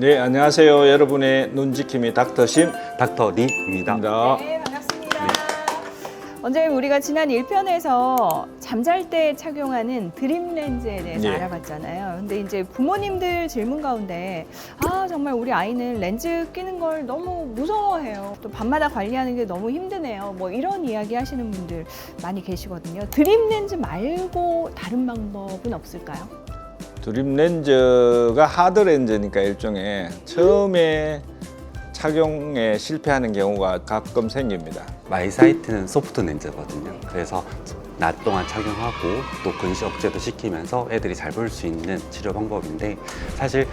네, 안녕하세요. 여러분의 눈지킴이 닥터심 닥터리입니다. 네, 반갑습니다. 원장님, 우리가 지난 1편에서 잠잘 때 착용하는 드림 렌즈에 대해서 예. 알아봤잖아요. 근데 이제 부모님들 질문 가운데 정말 우리 아이는 렌즈 끼는 걸 너무 무서워해요. 또 밤마다 관리하는 게 너무 힘드네요. 뭐 이런 이야기 하시는 분들 많이 계시거든요. 드림 렌즈 말고 다른 방법은 없을까요? 드림 렌즈가 하드 렌즈니까 일종의 처음에 착용에 실패하는 경우가 가끔 생깁니다. 마이사이트는 소프트 렌즈거든요. 그래서 낮 동안 착용하고 또 근시 억제도 시키면서 애들이 잘 볼 수 있는 치료 방법인데, 사실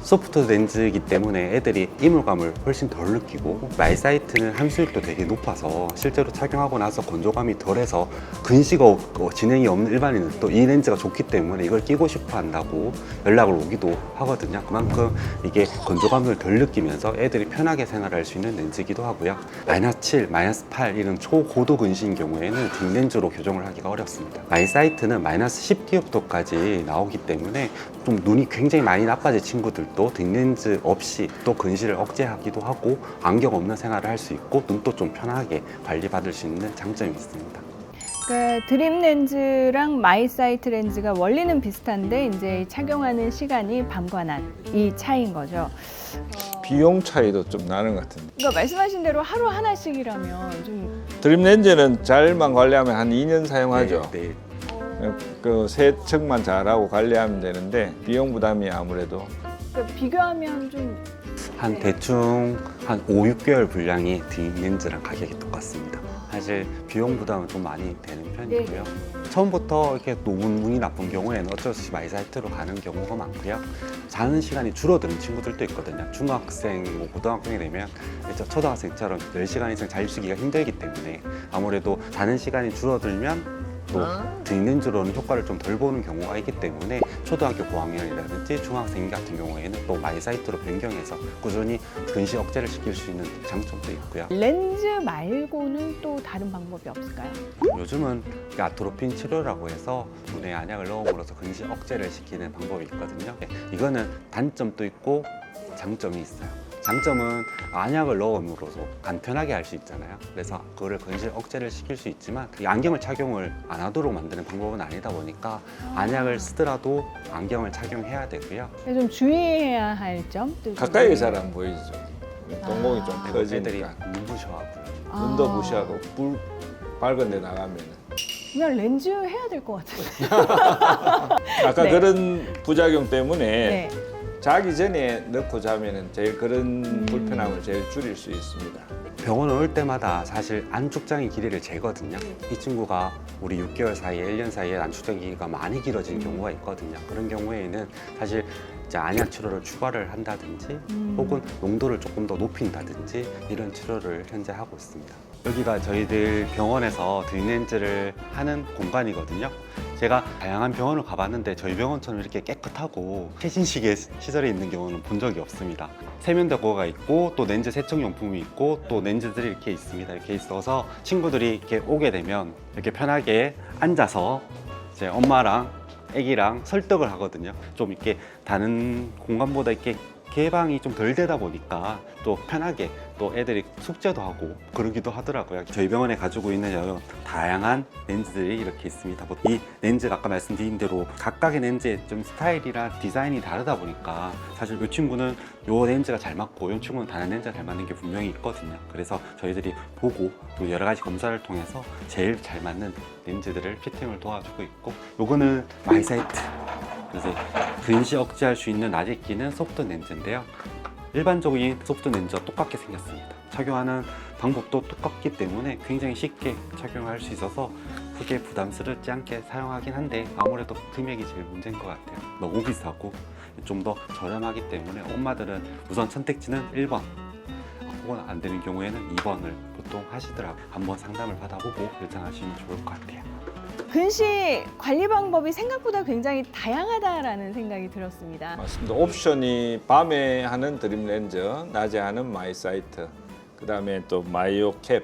소프트 렌즈이기 때문에 애들이 이물감을 훨씬 덜 느끼고, 마이사이트는 함수율도 되게 높아서 실제로 착용하고 나서 건조감이 덜해서 근시가 없고 진행이 없는 일반인은 또 이 렌즈가 좋기 때문에 이걸 끼고 싶어 한다고 연락을 오기도 하거든요. 그만큼 이게 건조감을 덜 느끼면서 애들이 편하게 생활할 수 있는 렌즈이기도 하고요. 마이너스 7, 마이너스 8 이런 초고도 근시인 경우에는 딩 렌즈로 교정을 하기가 어렵습니다. 마이사이트는 마이너스 10디옵터까지 나오기 때문에 좀 눈이 굉장히 많이 나빠진 친구들도 딩 렌즈 없이 또 근시를 억제하기도 하고 안경 없는 생활을 할 수 있고 눈도 좀 편하게 관리받을 수 있는 장점이 있습니다. 그러니까 드림 렌즈랑 마이사이트 렌즈가 원리는 비슷한데 이제 착용하는 시간이 밤과 낮 이 차이인 거죠. 비용 차이도 좀 나는 것 같은데. 그러니까 말씀하신 대로 하루 하나씩이라면 좀 드림 렌즈는 잘만 관리하면 한 2년 사용하죠. 네, 그 세척만 잘하고 관리하면 되는데 비용 부담이 아무래도 그러니까 비교하면 좀 한 대충 한 5, 6개월 분량이 딩 렌즈랑 가격이 똑같습니다. 사실 비용 부담은 좀 많이 되는 편이고요. 처음부터 이렇게 눈이 나쁜 경우에는 어쩔 수 없이 마이사이트로 가는 경우가 많고요. 자는 시간이 줄어드는 친구들도 있거든요. 중학생, 고등학생이 되면 이제 초등학생처럼 10시간 이상 잘 수기가 힘들기 때문에 아무래도 자는 시간이 줄어들면 또 딩 렌즈로는 효과를 좀 덜 보는 경우가 있기 때문에 초등학교 고학년이라든지 중학생 같은 경우에는 또 마이사이트로 변경해서 꾸준히 근시 억제를 시킬 수 있는 장점도 있고요. 렌즈 말고는 또 다른 방법이 없을까요? 요즘은 아트로핀 치료라고 해서 눈에 안약을 넣음으로써 근시 억제를 시키는 방법이 있거든요. 이거는 단점도 있고 장점이 있어요. 장점은 안약을 넣음으로써 간편하게 할 수 있잖아요. 그래서 그거를 근시 억제를 시킬 수 있지만 이 안경을 착용을 안 하도록 만드는 방법은 아니다 보니까 안약을 쓰더라도 안경을 착용해야 되고요. 좀 주의해야 할 점도 가까이 잘 안 보이죠. 동공이 좀 애들이 커지니까 눈부셔하고요. 눈도 무시하고 불 밝은 데 나가면 그냥 렌즈 해야 될 것 같은데. 아까 네. 그런 부작용 때문에 네. 자기 전에 넣고 자면은 제일 그런 불편함을 제일 줄일 수 있습니다. 병원 올 때마다 사실 안축장의 길이를 재거든요. 이 친구가 우리 6개월 사이에 1년 사이에 안축장 기기가 많이 길어진 경우가 있거든요. 그런 경우에는 사실 이제 안약 치료를 추가를 한다든지 혹은 농도를 조금 더 높인다든지 이런 치료를 현재 하고 있습니다. 여기가 저희들 병원에서 드림 렌즈를 하는 공간이거든요. 제가 다양한 병원을 가봤는데 저희 병원처럼 이렇게 깨끗하고 최신식의 시설이 있는 경우는 본 적이 없습니다. 세면도구가 있고 또 렌즈 세척용품이 있고 또 렌즈들이 이렇게 있습니다. 이렇게 있어서 친구들이 이렇게 오게 되면 이렇게 편하게 앉아서 이제 엄마랑 애기랑 설득을 하거든요. 좀 이렇게 다른 공간보다 이렇게 개방이 좀 덜 되다 보니까 또 편하게 또 애들이 숙제도 하고 그러기도 하더라고요. 저희 병원에 가지고 있는 여러 다양한 렌즈들이 이렇게 있습니다. 이 렌즈가 아까 말씀드린 대로 각각의 렌즈의 좀 스타일이나 디자인이 다르다 보니까 사실 이 친구는 이 렌즈가 잘 맞고 이 친구는 다른 렌즈가 잘 맞는 게 분명히 있거든요. 그래서 저희들이 보고 또 여러 가지 검사를 통해서 제일 잘 맞는 렌즈들을 피팅을 도와주고 있고, 요거는 마이사이트. 그래서 근시 억제할 수 있는 낮에 끼는 소프트 렌즈인데요. 일반적인 소프트 렌즈와 똑같게 생겼습니다. 착용하는 방법도 똑같기 때문에 굉장히 쉽게 착용할 수 있어서 크게 부담스럽지 않게 사용하긴 한데 아무래도 금액이 제일 문제인 것 같아요. 너무 비싸고 좀 더 저렴하기 때문에 엄마들은 우선 선택지는 1번 혹은 안 되는 경우에는 2번을 보통 하시더라고요. 한번 상담을 받아보고 결정하시면 좋을 것 같아요. 근시 관리 방법이 생각보다 굉장히 다양하다라는 생각이 들었습니다. 맞습니다. 옵션이 밤에 하는 드림 렌즈, 낮에 하는 마이사이트, 그 다음에 또 마이오 캡,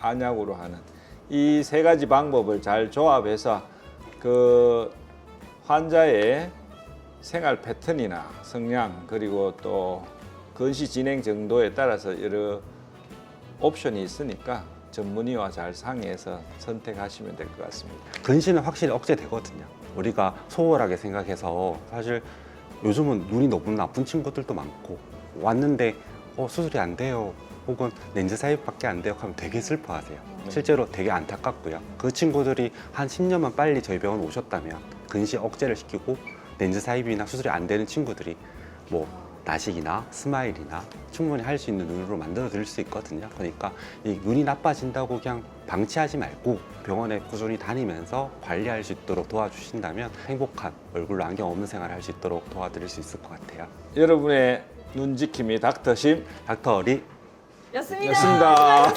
안약으로 하는 이 세 가지 방법을 잘 조합해서 그 환자의 생활 패턴이나 성향 그리고 또 건시 진행 정도에 따라서 여러 옵션이 있으니까 전문의와 잘 상의해서 선택하시면 될 것 같습니다. 근시는 확실히 억제되거든요. 우리가 소홀하게 생각해서 사실 요즘은 눈이 너무 나쁜 친구들도 많고 왔는데 수술이 안 돼요. 혹은 렌즈 삽입밖에 안 돼요 하면 되게 슬퍼하세요. 실제로 되게 안타깝고요. 그 친구들이 한 10년만 빨리 저희 병원 오셨다면 근시 억제를 시키고 렌즈 삽입이나 수술이 안 되는 친구들이 뭐 나식이나 스마일이나 충분히 할 수 있는 눈으로 만들어 드릴 수 있거든요. 그러니까 이 눈이 나빠진다고 그냥 방치하지 말고 병원에 꾸준히 다니면서 관리할 수 있도록 도와주신다면 행복한 얼굴로 안경 없는 생활을 할 수 있도록 도와드릴 수 있을 것 같아요. 여러분의 눈지킴이 닥터심 닥터 어리 였습니다. 였습니다.